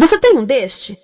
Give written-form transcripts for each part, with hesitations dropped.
Você tem um deste?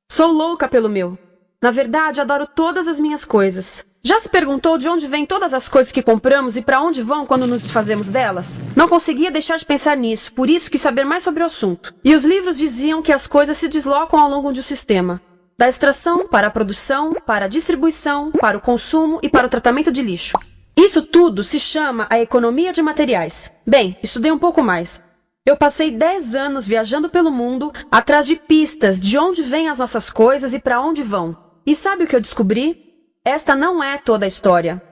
Sou louca pelo meu. Na verdade, adoro todas as minhas coisas. Já se perguntou de onde vêm todas as coisas que compramos e para onde vão quando nos desfazemos delas? Não conseguia deixar de pensar nisso, por isso quis saber mais sobre o assunto. E os livros diziam que as coisas se deslocam ao longo de um sistema. Da extração, para a produção, para a distribuição, para o consumo e para o tratamento de lixo. Isso tudo se chama a economia de materiais. Bem, estudei um pouco mais. Eu passei 10 anos viajando pelo mundo, atrás de pistas de onde vêm as nossas coisas e para onde vão. E sabe o que eu descobri? Esta não é toda a história.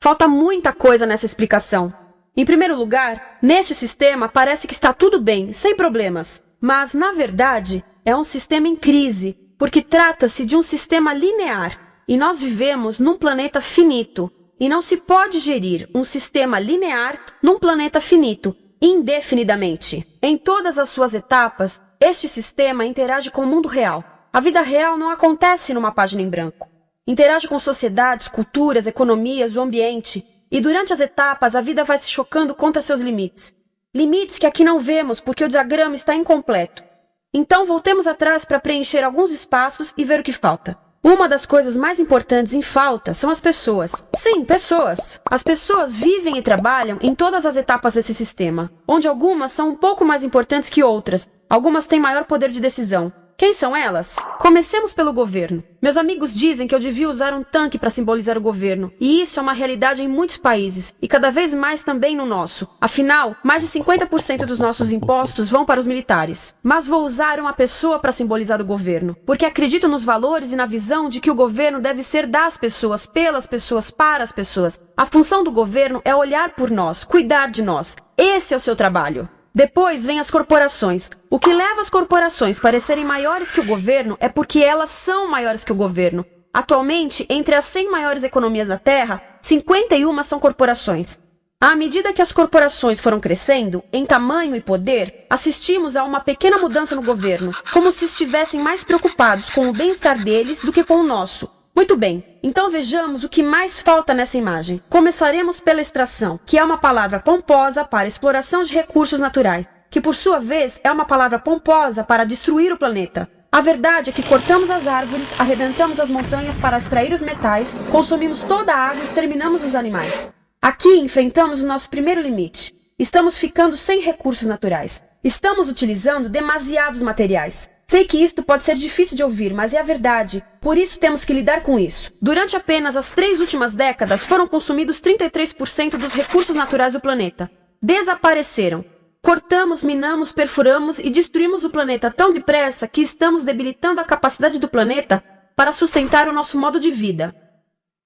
Falta muita coisa nessa explicação. Em primeiro lugar, neste sistema parece que está tudo bem, sem problemas. Mas, na verdade, é um sistema em crise, porque trata-se de um sistema linear. E nós vivemos num planeta finito. E não se pode gerir um sistema linear num planeta finito, indefinidamente. Em todas as suas etapas, este sistema interage com o mundo real. A vida real não acontece numa página em branco. Interage com sociedades, culturas, economias, o ambiente. E durante as etapas, a vida vai se chocando contra seus limites. Limites que aqui não vemos porque o diagrama está incompleto. Então voltemos atrás para preencher alguns espaços e ver o que falta. Uma das coisas mais importantes em falta são as pessoas. Sim, pessoas. As pessoas vivem e trabalham em todas as etapas desse sistema, onde algumas são um pouco mais importantes que outras. Algumas têm maior poder de decisão. Quem são elas? Comecemos pelo governo. Meus amigos dizem que eu devia usar um tanque para simbolizar o governo. E isso é uma realidade em muitos países, e cada vez mais também no nosso. Afinal, mais de 50% dos nossos impostos vão para os militares. Mas vou usar uma pessoa para simbolizar o governo, porque acredito nos valores e na visão de que o governo deve ser das pessoas, pelas pessoas, para as pessoas. A função do governo é olhar por nós, cuidar de nós. Esse é o seu trabalho. Depois vem as corporações. O que leva as corporações a parecerem maiores que o governo é porque elas são maiores que o governo. Atualmente, entre as 100 maiores economias da Terra, 51 são corporações. À medida que as corporações foram crescendo, em tamanho e poder, assistimos a uma pequena mudança no governo, como se estivessem mais preocupados com o bem-estar deles do que com o nosso. Muito bem, então vejamos o que mais falta nessa imagem. Começaremos pela extração, que é uma palavra pomposa para exploração de recursos naturais, que por sua vez é uma palavra pomposa para destruir o planeta. A verdade é que cortamos as árvores, arrebentamos as montanhas para extrair os metais, consumimos toda a água e exterminamos os animais. Aqui enfrentamos o nosso primeiro limite. Estamos ficando sem recursos naturais. Estamos utilizando demasiados materiais. Sei que isto pode ser difícil de ouvir, mas é a verdade. Por isso temos que lidar com isso. Durante apenas as 3 últimas décadas, foram consumidos 33% dos recursos naturais do planeta. Desapareceram. Cortamos, minamos, perfuramos e destruímos o planeta tão depressa que estamos debilitando a capacidade do planeta para sustentar o nosso modo de vida.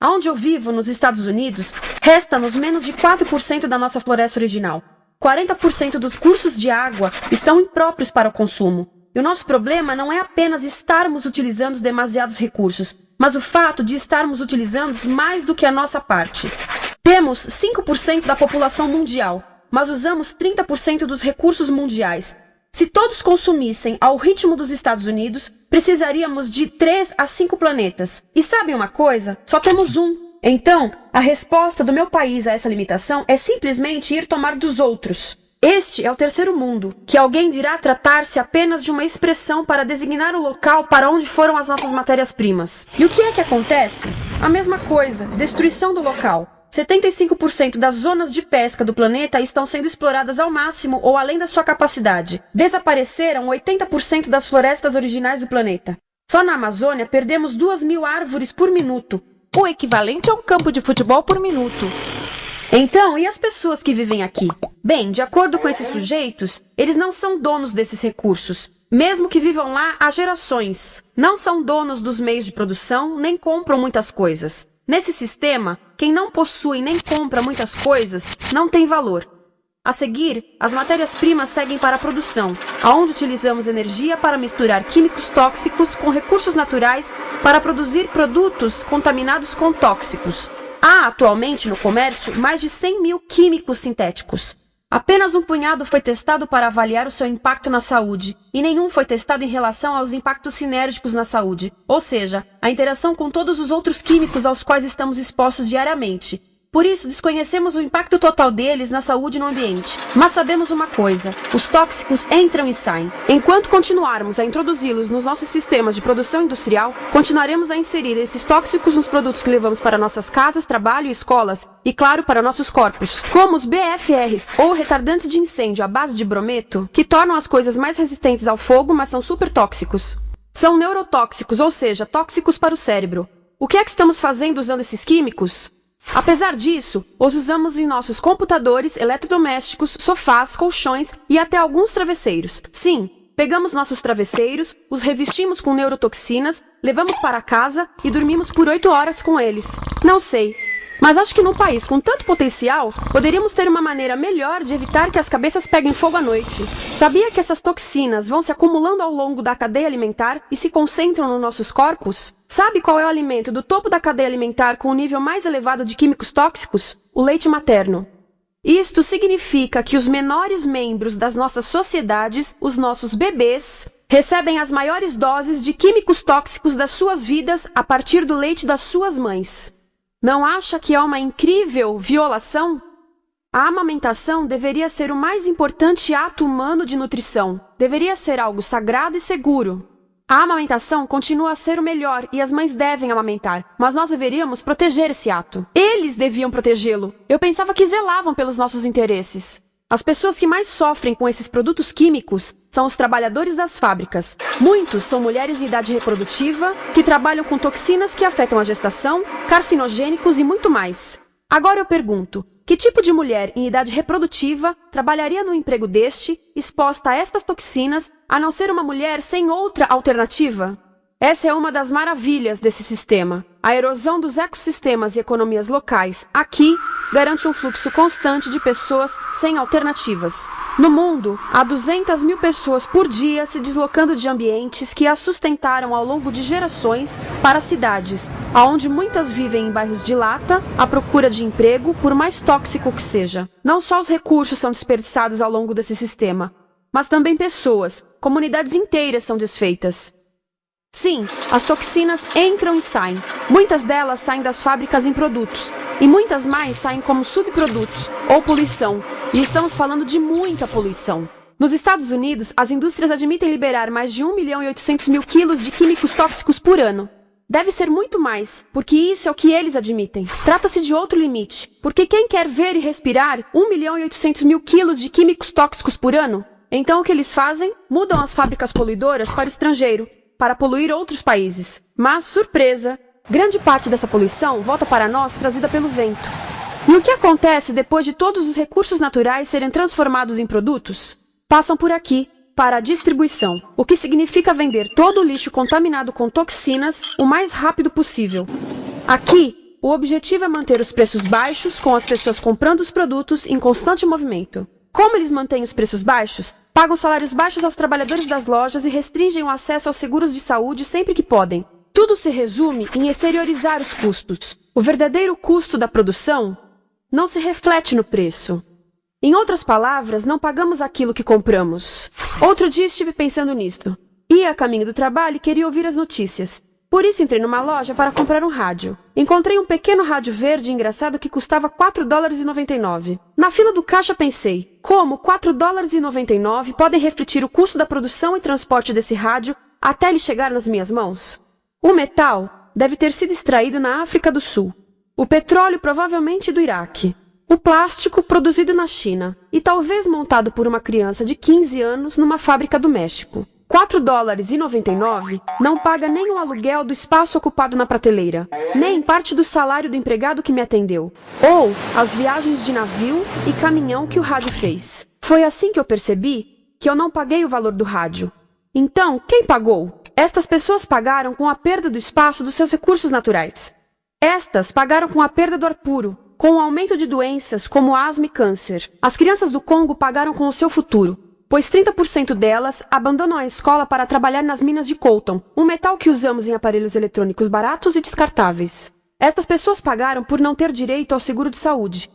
Onde eu vivo, nos Estados Unidos, resta-nos menos de 4% da nossa floresta original. 40% dos cursos de água estão impróprios para o consumo. E o nosso problema não é apenas estarmos utilizando demasiados recursos, mas o fato de estarmos utilizando mais do que a nossa parte. Temos 5% da população mundial, mas usamos 30% dos recursos mundiais. Se todos consumissem ao ritmo dos Estados Unidos, precisaríamos de 3 a 5 planetas. E sabem uma coisa? Só temos um. Então, a resposta do meu país a essa limitação é simplesmente ir tomar dos outros. Este é o terceiro mundo, que alguém dirá tratar-se apenas de uma expressão para designar o local para onde foram as nossas matérias-primas. E o que é que acontece? A mesma coisa, destruição do local. 75% das zonas de pesca do planeta estão sendo exploradas ao máximo ou além da sua capacidade. Desapareceram 80% das florestas originais do planeta. Só na Amazônia perdemos 2.000 árvores por minuto, o equivalente a um campo de futebol por minuto. Então, e as pessoas que vivem aqui? Bem, de acordo com esses sujeitos, eles não são donos desses recursos. Mesmo que vivam lá há gerações. Não são donos dos meios de produção, nem compram muitas coisas. Nesse sistema, quem não possui nem compra muitas coisas não tem valor. A seguir, as matérias-primas seguem para a produção, aonde utilizamos energia para misturar químicos tóxicos com recursos naturais para produzir produtos contaminados com tóxicos. Há atualmente no comércio mais de 100.000 químicos sintéticos. Apenas um punhado foi testado para avaliar o seu impacto na saúde, e nenhum foi testado em relação aos impactos sinérgicos na saúde, ou seja, a interação com todos os outros químicos aos quais estamos expostos diariamente. Por isso, desconhecemos o impacto total deles na saúde e no ambiente. Mas sabemos uma coisa: os tóxicos entram e saem. Enquanto continuarmos a introduzi-los nos nossos sistemas de produção industrial, continuaremos a inserir esses tóxicos nos produtos que levamos para nossas casas, trabalho e escolas, e claro, para nossos corpos. Como os BFRs, ou retardantes de incêndio à base de brometo, que tornam as coisas mais resistentes ao fogo, mas são super tóxicos. São neurotóxicos, ou seja, tóxicos para o cérebro. O que é que estamos fazendo usando esses químicos? Apesar disso, os usamos em nossos computadores, eletrodomésticos, sofás, colchões e até alguns travesseiros. Sim, pegamos nossos travesseiros, os revestimos com neurotoxinas, levamos para casa e dormimos por 8 horas com eles. Não sei, mas acho que num país com tanto potencial, poderíamos ter uma maneira melhor de evitar que as cabeças peguem fogo à noite. Sabia que essas toxinas vão se acumulando ao longo da cadeia alimentar e se concentram nos nossos corpos? Sabe qual é o alimento do topo da cadeia alimentar com o nível mais elevado de químicos tóxicos? O leite materno. Isto significa que os menores membros das nossas sociedades, os nossos bebês, recebem as maiores doses de químicos tóxicos das suas vidas a partir do leite das suas mães. Não acha que é uma incrível violação? A amamentação deveria ser o mais importante ato humano de nutrição. Deveria ser algo sagrado e seguro. A amamentação continua a ser o melhor e as mães devem amamentar, mas nós deveríamos proteger esse ato. Eles deviam protegê-lo. Eu pensava que zelavam pelos nossos interesses. As pessoas que mais sofrem com esses produtos químicos são os trabalhadores das fábricas. Muitos são mulheres em idade reprodutiva, que trabalham com toxinas que afetam a gestação, carcinogênicos e muito mais. Agora eu pergunto, que tipo de mulher em idade reprodutiva trabalharia num emprego deste, exposta a estas toxinas, a não ser uma mulher sem outra alternativa? Essa é uma das maravilhas desse sistema. A erosão dos ecossistemas e economias locais aqui garante um fluxo constante de pessoas sem alternativas. No mundo, há 200 mil pessoas por dia se deslocando de ambientes que as sustentaram ao longo de gerações para cidades, onde muitas vivem em bairros de lata, à procura de emprego, por mais tóxico que seja. Não só os recursos são desperdiçados ao longo desse sistema, mas também pessoas, comunidades inteiras são desfeitas. Sim, as toxinas entram e saem. Muitas delas saem das fábricas em produtos, e muitas mais saem como subprodutos, ou poluição. E estamos falando de muita poluição. Nos Estados Unidos, as indústrias admitem liberar mais de 1.800.000 quilos de químicos tóxicos por ano. Deve ser muito mais, porque isso é o que eles admitem. Trata-se de outro limite, porque quem quer ver e respirar 1.800.000 quilos de químicos tóxicos por ano? Então o que eles fazem? Mudam as fábricas poluidoras para o estrangeiro, para poluir outros países. Mas, surpresa, grande parte dessa poluição volta para nós trazida pelo vento. E o que acontece depois de todos os recursos naturais serem transformados em produtos? Passam por aqui, para a distribuição, o que significa vender todo o lixo contaminado com toxinas o mais rápido possível. Aqui, o objetivo é manter os preços baixos, com as pessoas comprando os produtos em constante movimento. Como eles mantêm os preços baixos? Pagam salários baixos aos trabalhadores das lojas e restringem o acesso aos seguros de saúde sempre que podem. Tudo se resume em exteriorizar os custos. O verdadeiro custo da produção não se reflete no preço. Em outras palavras, não pagamos aquilo que compramos. Outro dia estive pensando nisto. Ia a caminho do trabalho e queria ouvir as notícias. Por isso entrei numa loja para comprar um rádio. Encontrei um pequeno rádio verde engraçado que custava $4,99. Na fila do caixa pensei, como $4,99 podem refletir o custo da produção e transporte desse rádio até ele chegar nas minhas mãos? O metal deve ter sido extraído na África do Sul. O petróleo provavelmente do Iraque. O plástico produzido na China e talvez montado por uma criança de 15 anos numa fábrica do México. $4,99 não paga nem o aluguel do espaço ocupado na prateleira, nem parte do salário do empregado que me atendeu, ou as viagens de navio e caminhão que o rádio fez. Foi assim que eu percebi que eu não paguei o valor do rádio. Então, quem pagou? Estas pessoas pagaram com a perda do espaço dos seus recursos naturais. Estas pagaram com a perda do ar puro, com o aumento de doenças como asma e câncer. As crianças do Congo pagaram com o seu futuro, pois 30% delas abandonam a escola para trabalhar nas minas de coltan, um metal que usamos em aparelhos eletrônicos baratos e descartáveis. Estas pessoas pagaram por não ter direito ao seguro de saúde.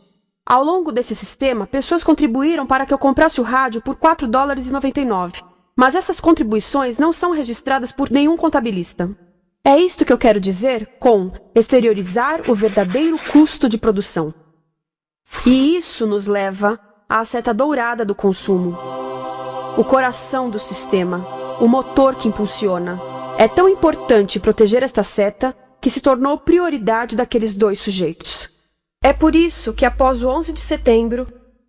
Ao longo desse sistema, pessoas contribuíram para que eu comprasse o rádio por $4,99. Mas essas contribuições não são registradas por nenhum contabilista. É isto que eu quero dizer com exteriorizar o verdadeiro custo de produção. E isso nos leva à seta dourada do consumo. O coração do sistema, o motor que impulsiona. É tão importante proteger esta seta que se tornou prioridade daqueles dois sujeitos. É por isso que após o 11 de setembro,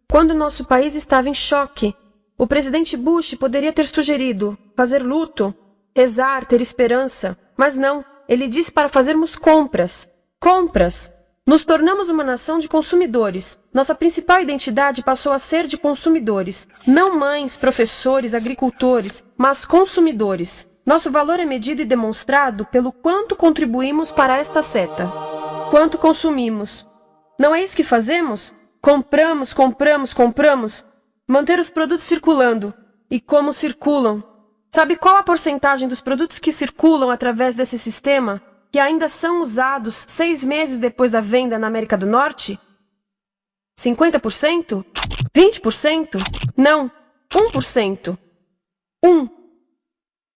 quando nosso país estava em choque, o presidente Bush poderia ter sugerido fazer luto, rezar, ter esperança, mas não, ele disse para fazermos compras. Compras! Nos tornamos uma nação de consumidores. Nossa principal identidade passou a ser de consumidores. Não mães, professores, agricultores, mas consumidores. Nosso valor é medido e demonstrado pelo quanto contribuímos para esta seta. Quanto consumimos. Não é isso que fazemos? Compramos, compramos, compramos. Manter os produtos circulando. E como circulam? Sabe qual a porcentagem dos produtos que circulam através desse sistema que ainda são usados 6 meses depois da venda na América do Norte? 50%? 20%? Não, 1%. 1.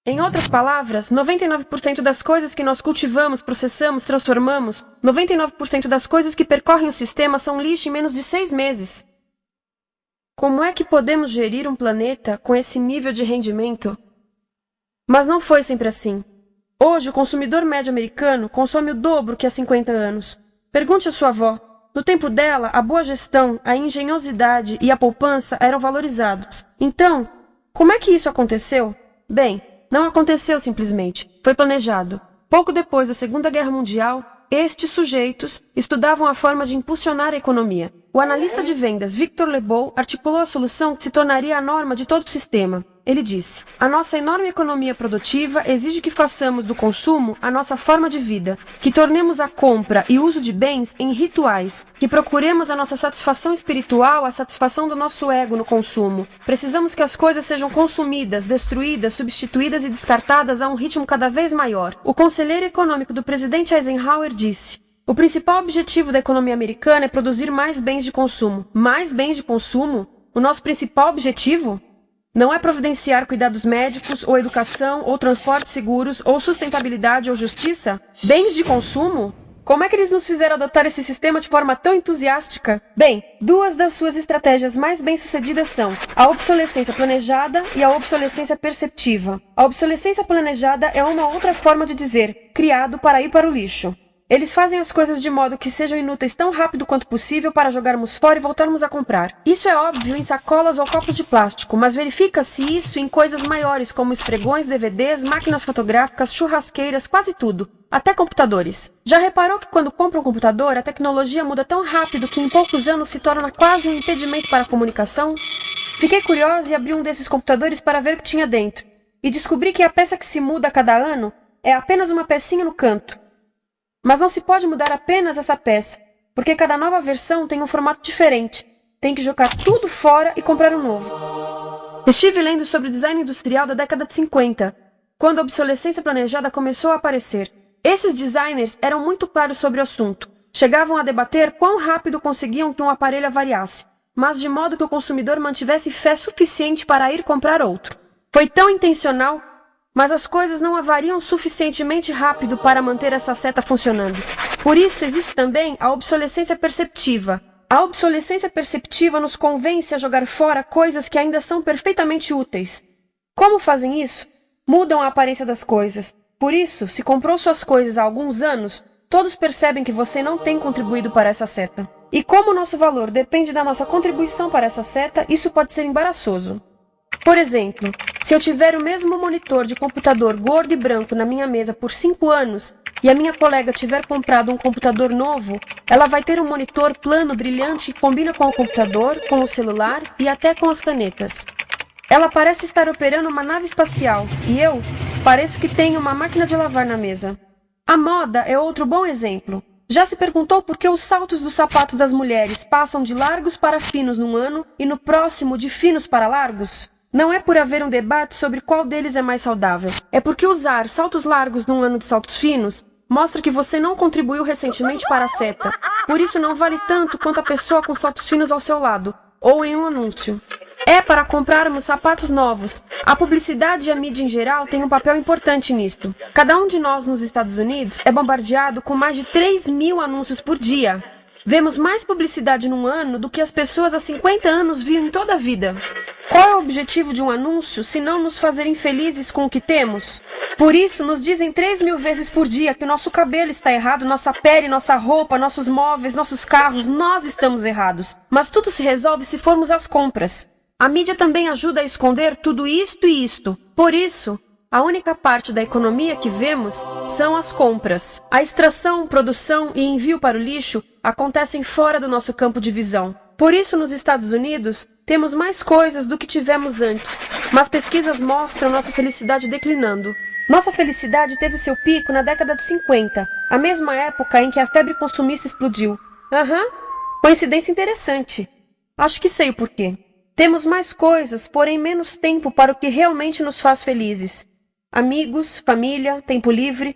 Em outras palavras, 99% das coisas que nós cultivamos, processamos, transformamos, 99% das coisas que percorrem o sistema são lixo em menos de 6 meses. Como é que podemos gerir um planeta com esse nível de rendimento? Mas não foi sempre assim. Hoje, o consumidor médio americano consome o dobro que há 50 anos. Pergunte à sua avó. No tempo dela, a boa gestão, a engenhosidade e a poupança eram valorizados. Então, como é que isso aconteceu? Bem, não aconteceu simplesmente. Foi planejado. Pouco depois da Segunda Guerra Mundial, estes sujeitos estudavam a forma de impulsionar a economia. O analista de vendas Victor Lebow articulou a solução que se tornaria a norma de todo o sistema. Ele disse: a nossa enorme economia produtiva exige que façamos do consumo a nossa forma de vida, que tornemos a compra e uso de bens em rituais, que procuremos a nossa satisfação espiritual, a satisfação do nosso ego no consumo. Precisamos que as coisas sejam consumidas, destruídas, substituídas e descartadas a um ritmo cada vez maior. O conselheiro econômico do presidente Eisenhower disse: o principal objetivo da economia americana é produzir mais bens de consumo. Mais bens de consumo? O nosso principal objetivo? Não é providenciar cuidados médicos, ou educação, ou transportes seguros, ou sustentabilidade, ou justiça? Bens de consumo? Como é que eles nos fizeram adotar esse sistema de forma tão entusiástica? Bem, 2 das suas estratégias mais bem-sucedidas são a obsolescência planejada e a obsolescência perceptiva. A obsolescência planejada é uma outra forma de dizer criado para ir para o lixo. Eles fazem as coisas de modo que sejam inúteis tão rápido quanto possível para jogarmos fora e voltarmos a comprar. Isso é óbvio em sacolas ou copos de plástico, mas verifica-se isso em coisas maiores como esfregões, DVDs, máquinas fotográficas, churrasqueiras, quase tudo. Até computadores. Já reparou que quando compra um computador, a tecnologia muda tão rápido que em poucos anos se torna quase um impedimento para a comunicação? Fiquei curiosa e abri um desses computadores para ver o que tinha dentro. E descobri que a peça que se muda a cada ano é apenas uma pecinha no canto. Mas não se pode mudar apenas essa peça, porque cada nova versão tem um formato diferente. Tem que jogar tudo fora e comprar um novo. Estive lendo sobre o design industrial da década de 50, quando a obsolescência planejada começou a aparecer. Esses designers eram muito claros sobre o assunto. Chegavam a debater quão rápido conseguiam que um aparelho avariasse, mas de modo que o consumidor mantivesse fé suficiente para ir comprar outro. Foi tão intencional, mas as coisas não avariam suficientemente rápido para manter essa seta funcionando. Por isso existe também a obsolescência perceptiva. A obsolescência perceptiva nos convence a jogar fora coisas que ainda são perfeitamente úteis. Como fazem isso? Mudam a aparência das coisas. Por isso, se comprou suas coisas há alguns anos, todos percebem que você não tem contribuído para essa seta. E como o nosso valor depende da nossa contribuição para essa seta, isso pode ser embaraçoso. Por exemplo, se eu tiver o mesmo monitor de computador gordo e branco na minha mesa por 5 anos e a minha colega tiver comprado um computador novo, ela vai ter um monitor plano brilhante que combina com o computador, com o celular e até com as canetas. Ela parece estar operando uma nave espacial e eu pareço que tenho uma máquina de lavar na mesa. A moda é outro bom exemplo. Já se perguntou por que os saltos dos sapatos das mulheres passam de largos para finos num ano e no próximo de finos para largos? Não é por haver um debate sobre qual deles é mais saudável. É porque usar saltos largos num ano de saltos finos mostra que você não contribuiu recentemente para a seta. Por isso não vale tanto quanto a pessoa com saltos finos ao seu lado, ou em um anúncio. É para comprarmos sapatos novos. A publicidade e a mídia em geral têm um papel importante nisto. Cada um de nós nos Estados Unidos é bombardeado com mais de 3.000 anúncios por dia. Vemos mais publicidade num ano do que as pessoas há 50 anos viam em toda a vida. Qual é o objetivo de um anúncio, se não nos fazer infelizes com o que temos? Por isso, nos dizem 3.000 vezes por dia que o nosso cabelo está errado, nossa pele, nossa roupa, nossos móveis, nossos carros, nós estamos errados. Mas tudo se resolve se formos às compras. A mídia também ajuda a esconder tudo isto e isto. Por isso, a única parte da economia que vemos são as compras. A extração, produção e envio para o lixo acontecem fora do nosso campo de visão. Por isso, nos Estados Unidos, temos mais coisas do que tivemos antes, mas pesquisas mostram nossa felicidade declinando. Nossa felicidade teve seu pico na década de 50, a mesma época em que a febre consumista explodiu. Coincidência interessante. Acho que sei o porquê. Temos mais coisas, porém menos tempo para o que realmente nos faz felizes. Amigos, família, tempo livre.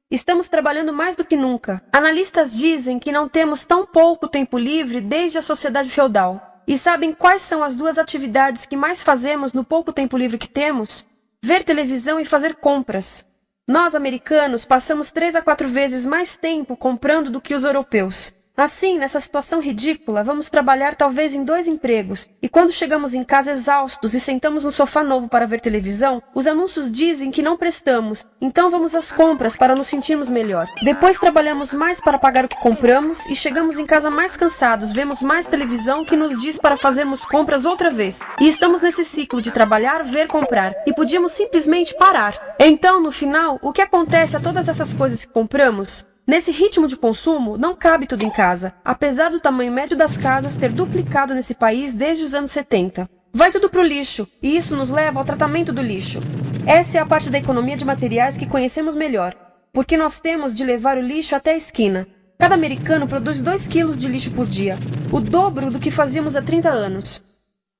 Estamos trabalhando mais do que nunca. Analistas dizem que não temos tão pouco tempo livre desde a sociedade feudal. E sabem quais são as duas atividades que mais fazemos no pouco tempo livre que temos? Ver televisão e fazer compras. Nós, americanos, passamos 3 a 4 vezes mais tempo comprando do que os europeus. Assim, nessa situação ridícula, vamos trabalhar talvez em 2 empregos, e quando chegamos em casa exaustos e sentamos no sofá novo para ver televisão, os anúncios dizem que não prestamos, então vamos às compras para nos sentirmos melhor. Depois trabalhamos mais para pagar o que compramos e chegamos em casa mais cansados, vemos mais televisão que nos diz para fazermos compras outra vez. E estamos nesse ciclo de trabalhar, ver, comprar, e podíamos simplesmente parar. Então, no final, o que acontece a todas essas coisas que compramos? Nesse ritmo de consumo, não cabe tudo em casa, apesar do tamanho médio das casas ter duplicado nesse país desde os anos 70. Vai tudo pro lixo, e isso nos leva ao tratamento do lixo. Essa é a parte da economia de materiais que conhecemos melhor, porque nós temos de levar o lixo até a esquina. Cada americano produz 2 quilos de lixo por dia, o dobro do que fazíamos há 30 anos.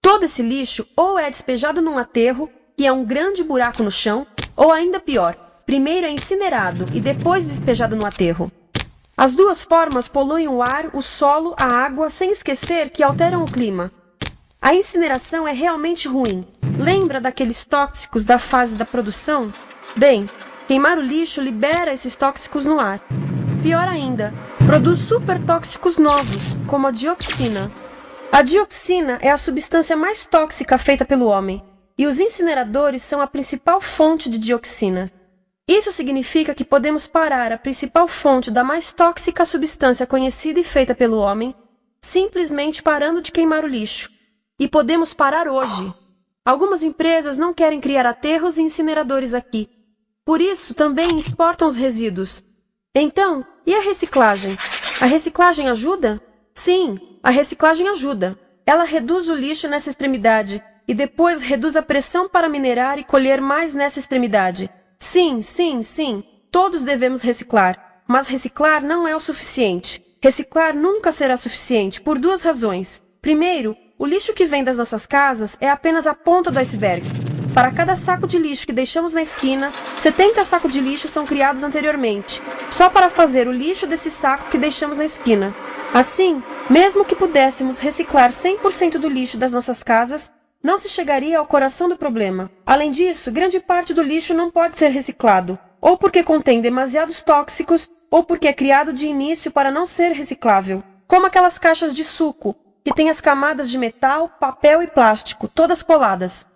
Todo esse lixo ou é despejado num aterro, que é um grande buraco no chão, ou ainda pior, primeiro é incinerado e depois despejado no aterro. As duas formas poluem o ar, o solo, a água, sem esquecer que alteram o clima. A incineração é realmente ruim. Lembra daqueles tóxicos da fase da produção? Bem, queimar o lixo libera esses tóxicos no ar. Pior ainda, produz supertóxicos novos, como a dioxina. A dioxina é a substância mais tóxica feita pelo homem, e os incineradores são a principal fonte de dioxina. Isso significa que podemos parar a principal fonte da mais tóxica substância conhecida e feita pelo homem, simplesmente parando de queimar o lixo. E podemos parar hoje. Algumas empresas não querem criar aterros e incineradores aqui. Por isso, também exportam os resíduos. Então, e a reciclagem? A reciclagem ajuda? Sim, a reciclagem ajuda. Ela reduz o lixo nessa extremidade e depois reduz a pressão para minerar e colher mais nessa extremidade. Sim, todos devemos reciclar, mas reciclar não é o suficiente. Reciclar nunca será suficiente, por 2 razões. Primeiro, o lixo que vem das nossas casas é apenas a ponta do iceberg. Para cada saco de lixo que deixamos na esquina, 70 sacos de lixo são criados anteriormente, só para fazer o lixo desse saco que deixamos na esquina. Assim, mesmo que pudéssemos reciclar 100% do lixo das nossas casas, não se chegaria ao coração do problema. Além disso, grande parte do lixo não pode ser reciclado, ou porque contém demasiados tóxicos, ou porque é criado de início para não ser reciclável. Como aquelas caixas de suco, que têm as camadas de metal, papel e plástico, todas coladas.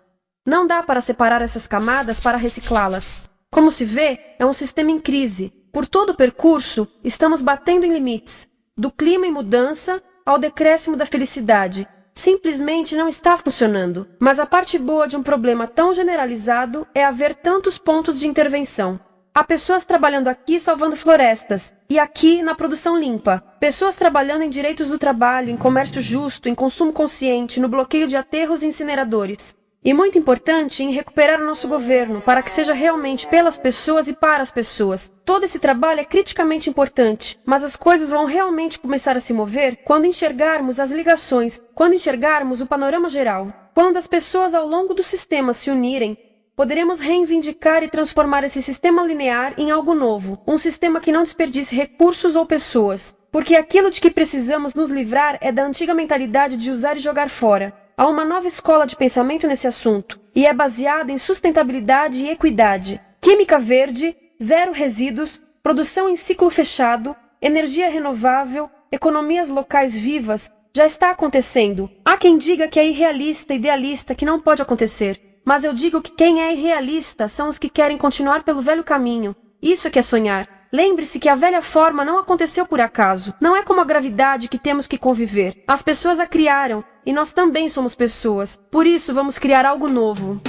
Não dá para separar essas camadas para reciclá-las. Como se vê, é um sistema em crise. Por todo o percurso, estamos batendo em limites, do clima em mudança ao decréscimo da felicidade. Simplesmente não está funcionando. Mas a parte boa de um problema tão generalizado é haver tantos pontos de intervenção. Há pessoas trabalhando aqui salvando florestas, e aqui na produção limpa. Pessoas trabalhando em direitos do trabalho, em comércio justo, em consumo consciente, no bloqueio de aterros e incineradores. E muito importante, em recuperar o nosso governo, para que seja realmente pelas pessoas e para as pessoas. Todo esse trabalho é criticamente importante, mas as coisas vão realmente começar a se mover quando enxergarmos as ligações, quando enxergarmos o panorama geral. Quando as pessoas ao longo do sistema se unirem, poderemos reivindicar e transformar esse sistema linear em algo novo, um sistema que não desperdice recursos ou pessoas. Porque aquilo de que precisamos nos livrar é da antiga mentalidade de usar e jogar fora. Há uma nova escola de pensamento nesse assunto, e é baseada em sustentabilidade e equidade, química verde, 0 resíduos, produção em ciclo fechado, energia renovável, economias locais vivas, já está acontecendo. Há quem diga que é irrealista, idealista, que não pode acontecer. Mas eu digo que quem é irrealista são os que querem continuar pelo velho caminho. Isso é que é sonhar. Lembre-se que a velha forma não aconteceu por acaso. Não é como a gravidade que temos que conviver. As pessoas a criaram, e nós também somos pessoas. Por isso, vamos criar algo novo.